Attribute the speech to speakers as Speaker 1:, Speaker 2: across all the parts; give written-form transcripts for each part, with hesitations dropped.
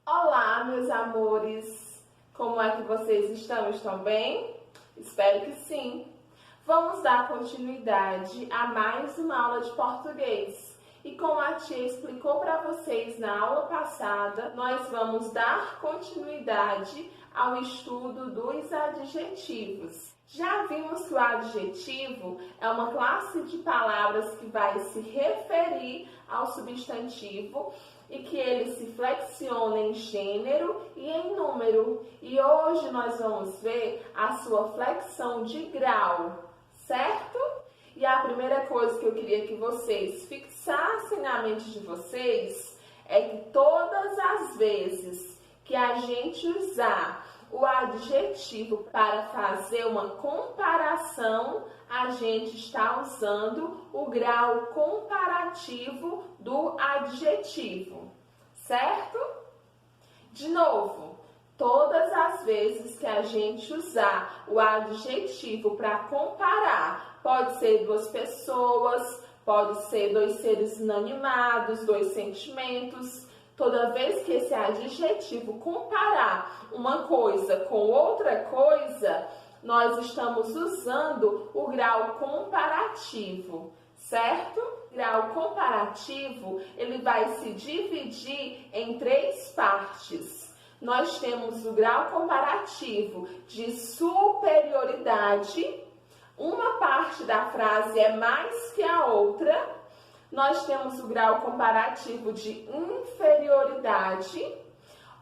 Speaker 1: Olá, meus amores! Como é que vocês estão? Estão bem? Espero que sim! Vamos dar continuidade a mais uma aula de português. E como a tia explicou para vocês na aula passada, nós vamos dar continuidade ao estudo dos adjetivos. Já vimos que o adjetivo é uma classe de palavras que vai se referir ao substantivo e que ele se flexiona em gênero e em número. E hoje nós vamos ver a sua flexão de grau, certo? E a primeira coisa que eu queria que vocês fixassem na mente de vocês é que todas as vezes que a gente usar o adjetivo para fazer uma comparação, a gente está usando o grau comparativo do adjetivo, certo? De novo, todas as vezes que a gente usar o adjetivo para comparar, pode ser duas pessoas, pode ser dois seres inanimados, dois sentimentos. Toda vez que esse adjetivo comparar uma coisa com outra coisa, nós estamos usando o grau comparativo, certo? O grau comparativo, ele vai se dividir em três partes. Nós temos o grau comparativo de superioridade. Uma parte da frase é mais que a outra. Nós temos o grau comparativo de inferioridade.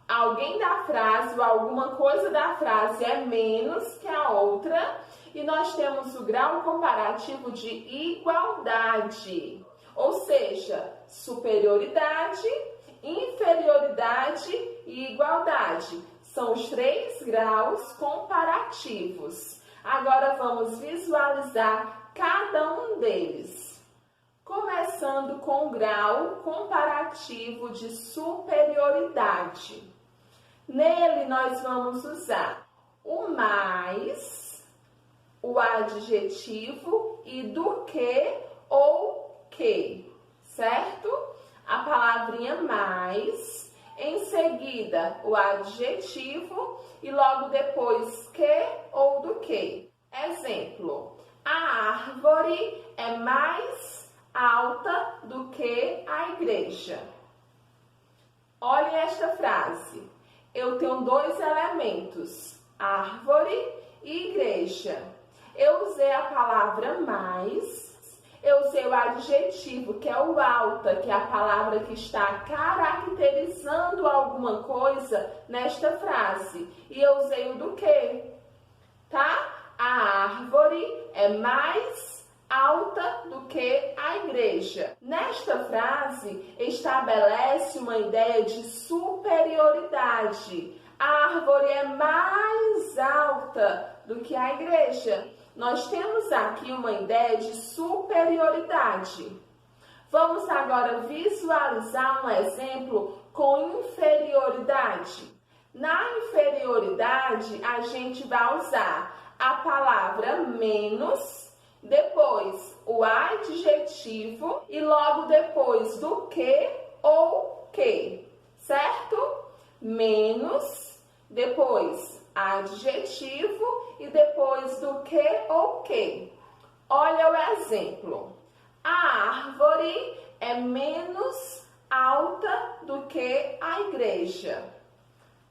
Speaker 1: Alguém da frase ou alguma coisa da frase é menos que a outra. E nós temos o grau comparativo de igualdade. Ou seja, superioridade, inferioridade e igualdade. São os três graus comparativos. Agora vamos visualizar cada um deles. Começando com o grau comparativo de superioridade. Nele nós vamos usar o mais, o adjetivo e do que ou que, certo? A palavrinha mais, em seguida o adjetivo e logo depois que ou do que. Exemplo, a árvore é mais alta do que a igreja. Olhe esta frase. Eu tenho dois elementos, árvore e igreja. Eu usei a palavra mais, eu usei o adjetivo, que é o alta, que é a palavra que está caracterizando alguma coisa nesta frase. E eu usei o do que, tá? A árvore é mais alta do que a igreja. Nesta frase, estabelece uma ideia de superioridade. A árvore é mais alta do que a igreja. Nós temos aqui uma ideia de superioridade. Vamos agora visualizar um exemplo com inferioridade. Na inferioridade, a gente vai usar a palavra menos, depois o adjetivo e logo depois do que ou que, certo? Menos, depois adjetivo e depois do que ou que. Olha o exemplo. A árvore é menos alta do que a igreja.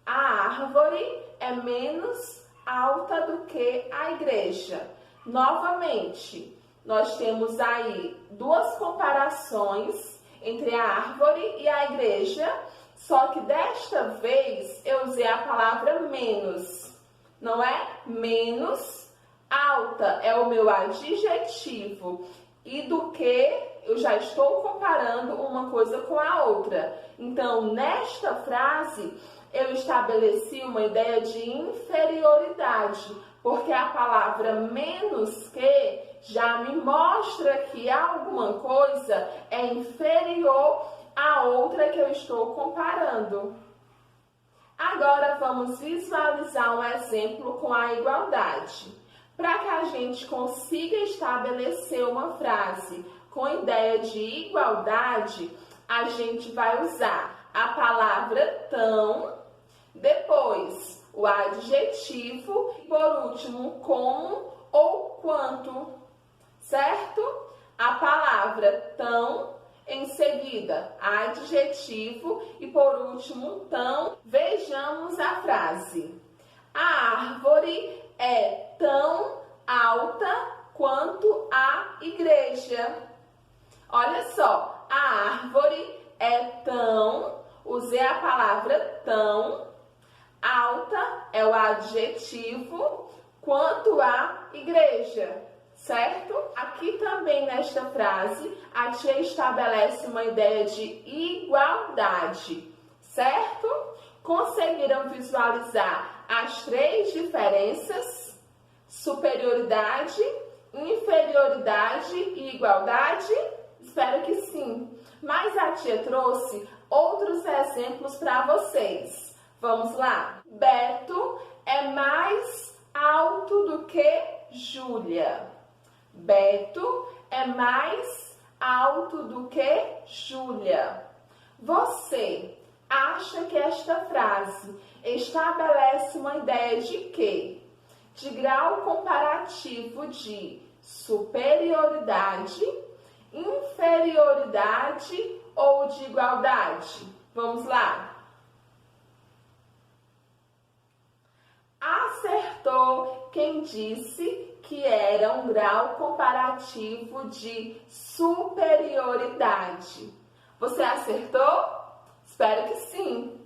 Speaker 1: A árvore é menos alta do que a igreja. Novamente, nós temos aí duas comparações entre a árvore e a igreja, só que desta vez eu usei a palavra menos, não é? Menos, alta é o meu adjetivo e do que eu já estou comparando uma coisa com a outra. Então, nesta frase, eu estabeleci uma ideia de inferioridade, porque a palavra menos que já me mostra que alguma coisa é inferior à outra que eu estou comparando. Agora vamos visualizar um exemplo com a igualdade. Para que a gente consiga estabelecer uma frase com ideia de igualdade, a gente vai usar a palavra palavra tão, depois o adjetivo e por último como ou quanto, certo? A palavra tão, em seguida adjetivo e por último tão. Vejamos a frase. A árvore é tão alta quanto a igreja. Olha só, a árvore é tão, usei a palavra tão, alta é o adjetivo, quanto a igreja, certo? Aqui também nesta frase, a tia estabelece uma ideia de igualdade, certo? Conseguiram visualizar as três diferenças? Superioridade, inferioridade e igualdade? Espero que sim. Mas a tia trouxe outros exemplos para vocês. Vamos lá? Beto é mais alto do que Júlia. Beto é mais alto do que Júlia. Você acha que esta frase estabelece uma ideia de quê? De grau comparativo de superioridade, inferioridade ou de igualdade? Vamos lá. Acertou quem disse que era um grau comparativo de superioridade. Você acertou? Espero que sim.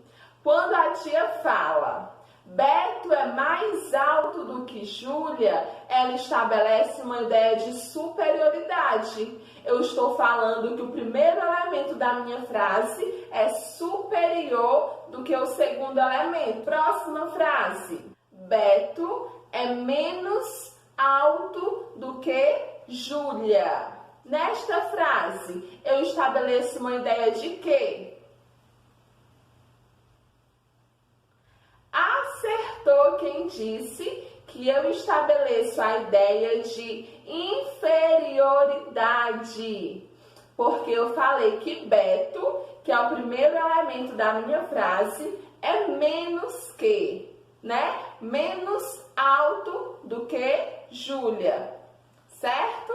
Speaker 1: Quando a tia fala Beto é mais alto do que Júlia, ela estabelece uma ideia de superioridade. Eu estou falando que o primeiro elemento da minha frase é superior do que o segundo elemento. Próxima frase. Beto é menos alto do que Júlia. Nesta frase, eu estabeleço uma ideia de quê? Acertou quem disse que eu estabeleço a ideia de inferioridade. Porque eu falei que Beto, que é o primeiro elemento da minha frase, é menos que, né? Menos alto do que Júlia, certo?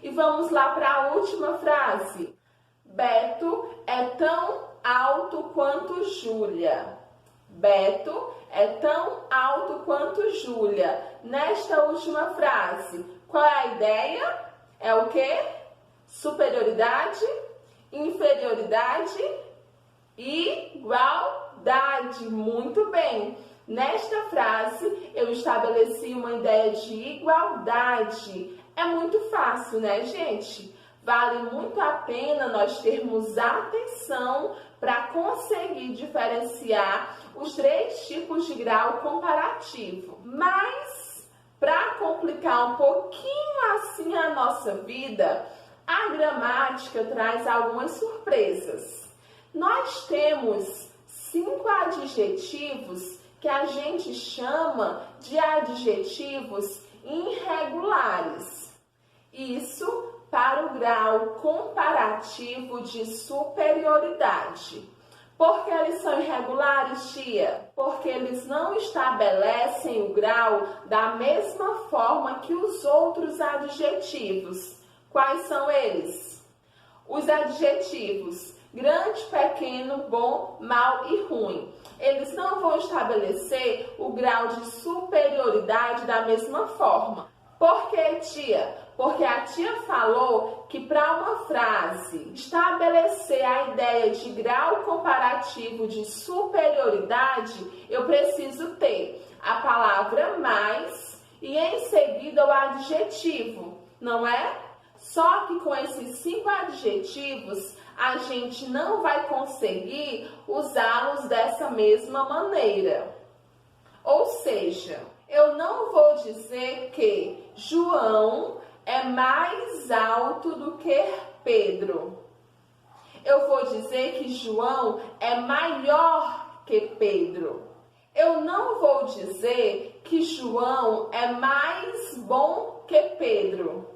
Speaker 1: E vamos lá para a última frase. Beto é tão alto quanto Júlia. Beto é tão alto quanto Júlia. Nesta última frase, qual é a ideia? É o quê? Superioridade, inferioridade e igualdade. Muito bem. Nesta frase, eu estabeleci uma ideia de igualdade. É muito fácil, né, gente? Vale muito a pena nós termos atenção para conseguir diferenciar os três tipos de grau comparativo. Mas, para complicar um pouquinho assim a nossa vida, a gramática traz algumas surpresas. Nós temos 5 adjetivos que a gente chama de adjetivos irregulares. Isso para o grau comparativo de superioridade. Por que eles são irregulares, tia? Porque eles não estabelecem o grau da mesma forma que os outros adjetivos. Quais são eles? Os adjetivos grande, pequeno, bom, mal e ruim. Eles não vão estabelecer o grau de superioridade da mesma forma. Por que, tia? Porque a tia falou que para uma frase estabelecer a ideia de grau comparativo de superioridade, eu preciso ter a palavra mais e em seguida o adjetivo, não é? Só que com esses 5 adjetivos, a gente não vai conseguir usá-los dessa mesma maneira. Ou seja, eu não vou dizer que João é mais alto do que Pedro. Eu vou dizer que João é maior que Pedro. Eu não vou dizer que João é mais bom que Pedro.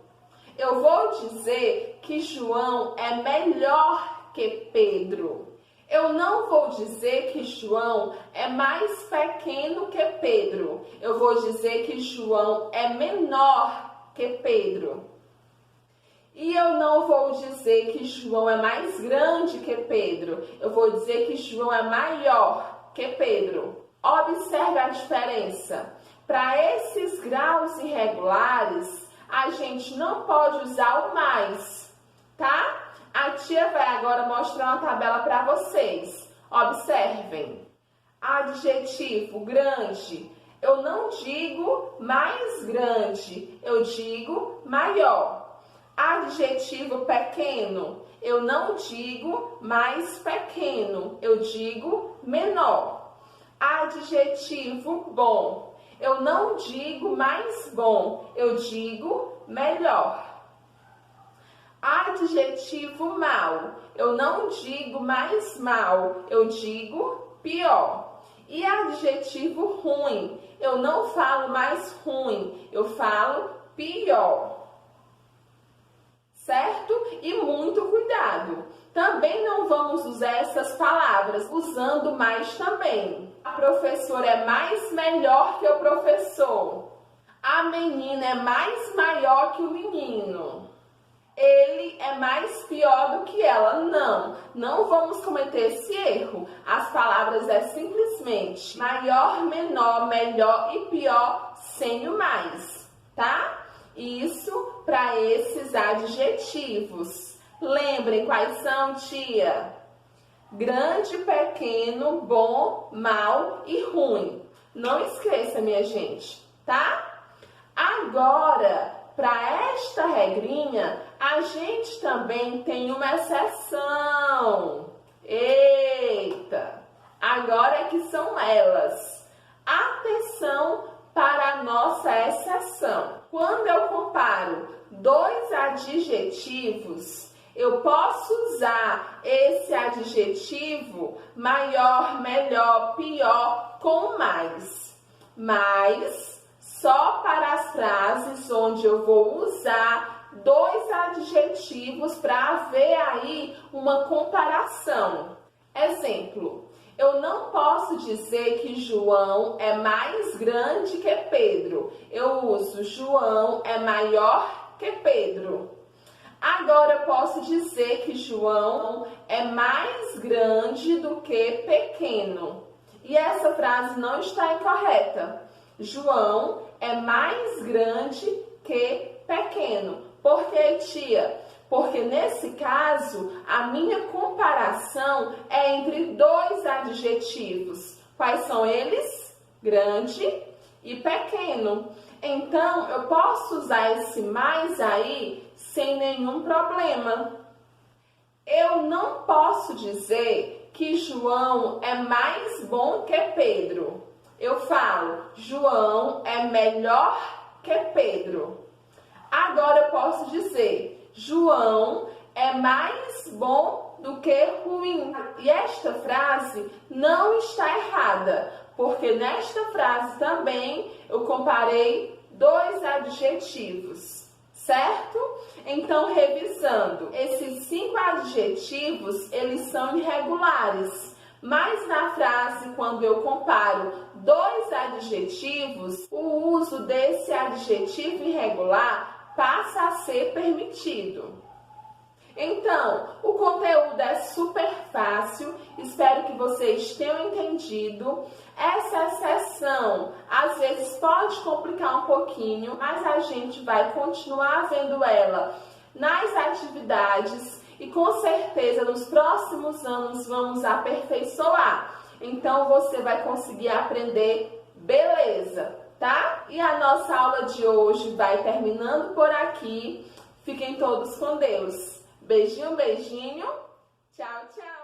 Speaker 1: Eu vou dizer que João é melhor que Pedro. Eu não vou dizer que João é mais pequeno que Pedro. Eu vou dizer que João é menor que Pedro. E eu não vou dizer que João é mais grande que Pedro. Eu vou dizer que João é maior que Pedro. Observe a diferença. Para esses graus irregulares, a gente não pode usar o mais, tá? A tia vai agora mostrar uma tabela para vocês. Observem. Adjetivo grande. Eu não digo mais grande, eu digo maior. Adjetivo pequeno. Eu não digo mais pequeno, eu digo menor. Adjetivo bom. Eu não digo mais bom, eu digo melhor. Adjetivo mal. Eu não digo mais mal, eu digo pior. E adjetivo ruim. Eu não falo mais ruim, eu falo pior. Certo? E muito cuidado. Também não vamos usar essas palavras usando mais também. A professora é mais melhor que o professor. A menina é mais maior que o menino. Ele é mais pior do que ela. Não vamos cometer esse erro. As palavras é simplesmente maior, menor, melhor e pior sem o mais, tá? Isso para esses adjetivos. Lembrem quais são, tia? Grande, pequeno, bom, mal e ruim. Não esqueça, minha gente, tá? Agora, para esta regrinha, a gente também tem uma exceção. Eita! Agora é que são elas. Atenção para a nossa exceção. Quando eu comparo dois adjetivos, eu posso usar esse adjetivo maior, melhor, pior com mais. Mas só para as frases onde eu vou usar dois adjetivos para haver aí uma comparação. Exemplo, eu não posso dizer que João é mais grande que Pedro. Eu uso João é maior que Pedro. Agora eu posso dizer que João é mais grande do que pequeno. E essa frase não está incorreta. João é mais grande que pequeno. Por que, tia? Porque nesse caso, a minha comparação é entre dois adjetivos. Quais são eles? Grande e pequeno. Então, eu posso usar esse mais aí sem nenhum problema. Eu não posso dizer que João é mais bom que Pedro. Eu falo, João é melhor que Pedro. Agora eu posso dizer, João é mais bom do que ruim. E esta frase não está errada, porque nesta frase também eu comparei dois adjetivos, certo? Então, revisando, esses 5 adjetivos, eles são irregulares. Mas na frase, quando eu comparo dois adjetivos, o uso desse adjetivo irregular passa a ser permitido. Então, o conteúdo é super fácil, espero que vocês tenham entendido. Essa exceção, às vezes, pode complicar um pouquinho, mas a gente vai continuar vendo ela nas atividades e com certeza nos próximos anos vamos aperfeiçoar. Então, você vai conseguir aprender beleza, tá? E a nossa aula de hoje vai terminando por aqui. Fiquem todos com Deus. Beijinho, beijinho. Tchau, tchau.